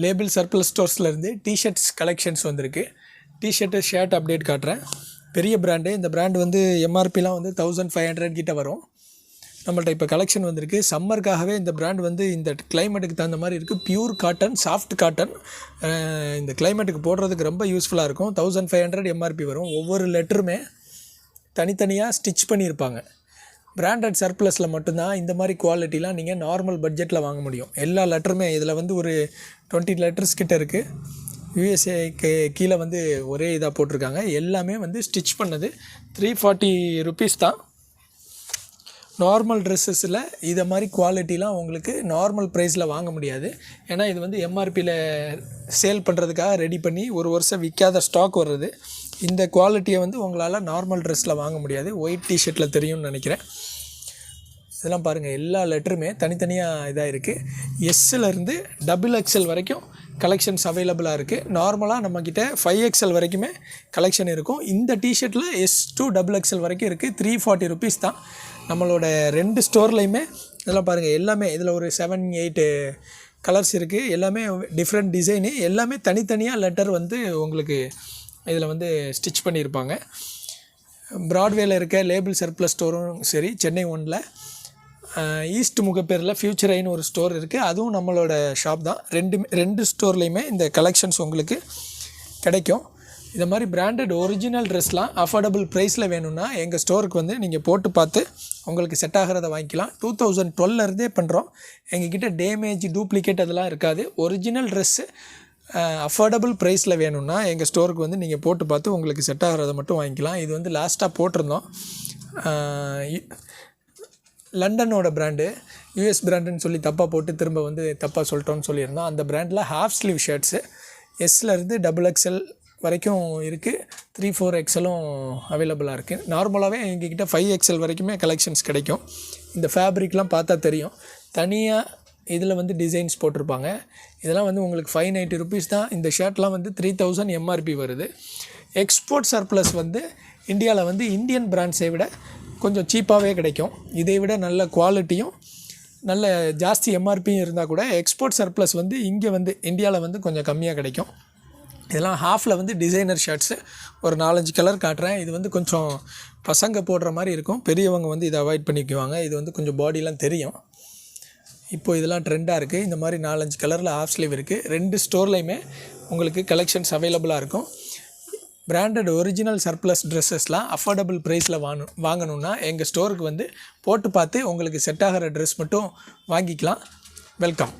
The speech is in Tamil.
லேபிள் சர்ப்ளஸ் ஸ்டோர்ஸ்லேருந்து டிஷர்ட்ஸ் கலெக்ஷன்ஸ் வந்திருக்கு. டிஷர்ட்டு ஷர்ட் அப்டேட் காட்டுறேன். பெரிய பிராண்டு. இந்த பிராண்டு வந்து எம்ஆர்பிலாம் வந்து 1500 கிட்ட வரும். நம்மள்ட்ட இப்போ கலெக்ஷன் வந்திருக்கு. சம்மருக்காகவே இந்த பிராண்ட் வந்து இந்த கிளைமேட்டுக்கு தகுந்த மாதிரி இருக்குது. Pure cotton, soft cotton. இந்த கிளைமேட்டுக்கு போடுறதுக்கு ரொம்ப யூஸ்ஃபுல்லாக இருக்கும். 1500 எம்ஆர்பி வரும். ஒவ்வொரு லெட்டருமே தனித்தனியாக ஸ்டிச் பண்ணியிருப்பாங்க. பிராண்டட் சர்ப்ளஸில் மட்டும்தான் இந்த மாதிரி குவாலிட்டிலாம் நீங்கள் நார்மல் பட்ஜெட்டில் வாங்க முடியும். எல்லா லெட்டருமே இதில் வந்து ஒரு 20 லெட்டர்ஸ் கிட்ட இருக்குது. யூஎஸ்ஏக்கு கீழே வந்து ஒரே இதாக போட்டிருக்காங்க. எல்லாமே வந்து ஸ்டிச் பண்ணது. 340 ருபீஸ் தான். நார்மல் ட்ரெஸ்ஸஸில் இதை மாதிரி குவாலிட்டிலாம் உங்களுக்கு நார்மல் ப்ரைஸில் வாங்க முடியாது. ஏன்னா இது வந்து எம்ஆர்பியில் சேல் பண்ணுறதுக்காக ரெடி பண்ணி ஒரு வருஷம் விற்காத ஸ்டாக் வர்றது. இந்த குவாலிட்டியை வந்து உங்களால் நார்மல் ட்ரெஸ்ஸில் வாங்க முடியாது. ஒயிட் டிஷர்ட்டில் தெரியும்னு நினைக்கிறேன். இதெல்லாம் பாருங்கள், எல்லா லெட்டருமே தனித்தனியாக இதாக இருக்குது. எஸ்ஸிலேருந்து XXL வரைக்கும் கலெக்ஷன்ஸ் அவைலபிளாக இருக்குது. நார்மலாக நம்மக்கிட்ட 5XL வரைக்குமே கலெக்ஷன் இருக்கும். இந்த டிஷர்ட்டில் S to XXL வரைக்கும் இருக்குது. 340 ருபீஸ் தான். நம்மளோட 2 ஸ்டோர்லேயுமே இதெல்லாம் பாருங்கள், எல்லாமே இதில் ஒரு 7-8 கலர்ஸ் இருக்குது. எல்லாமே டிஃப்ரெண்ட் டிசைனு. எல்லாமே தனித்தனியாக லெட்டர் வந்து உங்களுக்கு இதில் வந்து ஸ்டிச் பண்ணியிருப்பாங்க. ப்ராட்வேயில் இருக்க லேபிள் சர்ப்ளஸ் ஸ்டோரும் சரி, சென்னை 1ல் ஈஸ்ட் முகப்பேரில் ஃபியூச்சர் ஐன்னு ஒரு ஸ்டோர் இருக்குது. அதுவும் நம்மளோட ஷாப் தான். ரெண்டு ஸ்டோர்லேயுமே இந்த கலெக்ஷன்ஸ் உங்களுக்கு கிடைக்கும். இந்த மாதிரி பிராண்டட் ஒரிஜினல் ட்ரெஸ்லாம் அஃபோர்டபுள் ப்ரைஸில் வேணும்னா எங்கள் ஸ்டோருக்கு வந்து நீங்கள் போட்டு பார்த்து உங்களுக்கு செட் ஆகிறத வாங்கிக்கலாம். 2012 பண்ணுறோம். எங்ககிட்ட டேமேஜ், டூப்ளிகேட் அதெல்லாம் இருக்காது. ஒரிஜினல் ட்ரெஸ்ஸு அஃபோர்டபுள் ப்ரைஸில் வேணும்னா எங்கள் ஸ்டோருக்கு வந்து நீங்கள் போட்டு பார்த்து உங்களுக்கு செட் ஆகிறத மட்டும் வாங்கிக்கலாம். இது வந்து லாஸ்ட்டாக போட்டிருந்தோம். லண்டனோட பிராண்டு, யூஎஸ் பிராண்டுன்னு சொல்லி தப்பாக போட்டு திரும்ப வந்து தப்பாக சொல்லிட்டோன்னு சொல்லியிருந்தோம். அந்த பிராண்டில் ஹாஃப் ஸ்லீவ் ஷர்ட்ஸு எஸ்லேருந்து XXL வரைக்கும் இருக்குது. 3-4XLம் அவைலபிளாக இருக்குது. நார்மலாகவே எங்ககிட்ட 5XL வரைக்குமே கலெக்ஷன்ஸ் கிடைக்கும். இந்த ஃபேப்ரிக்லாம் பார்த்தா தெரியும். தனியாக இதில் வந்து டிசைன்ஸ் போட்டிருப்பாங்க. இதெல்லாம் வந்து உங்களுக்கு 590 ருபீஸ் தான். இந்த ஷர்ட்லாம் வந்து 3000 எம்ஆர்பி வருது. எக்ஸ்போர்ட் சர்ப்ளஸ் வந்து இந்தியாவில் வந்து இந்தியன் பிராண்ட்ஸை விட கொஞ்சம் சீப்பாகவே கிடைக்கும். இதை விட நல்ல குவாலிட்டியும் நல்ல ஜாஸ்தி எம்ஆர்பியும் இருந்தால் கூட எக்ஸ்போர்ட் சர்ப்ளஸ் வந்து இங்கே வந்து இந்தியாவில் வந்து கொஞ்சம் கம்மியாக கிடைக்கும். இதெல்லாம் ஹாஃபில் வந்து டிசைனர் ஷர்ட்ஸு ஒரு 4-5 கலர் காட்டுறேன். இது வந்து கொஞ்சம் பசங்க போடுற மாதிரி இருக்கும். பெரியவங்க வந்து இதை அவாய்ட் பண்ணிக்குவாங்க. இது வந்து கொஞ்சம் பாடிலாம் தெரியும். இப்போது இதெல்லாம் ட்ரெண்டாக இருக்குது. இந்த மாதிரி 4-5 கலரில் ஹாஃப் ஸ்லீவ் இருக்குது. 2 ஸ்டோர்லேயுமே உங்களுக்கு கலெக்ஷன்ஸ் அவைலபிளாக இருக்கும். பிராண்டட் ஒரிஜினல் சர்ப்ளஸ் ட்ரெஸ்ஸஸ்லாம் அஃபோர்டபுள் ப்ரைஸில் வாங்கணுன்னா எங்கள் ஸ்டோருக்கு வந்து போட்டு பார்த்து உங்களுக்கு செட் ஆகிற ட்ரெஸ் மட்டும் வாங்கிக்கலாம். வெல்கம்.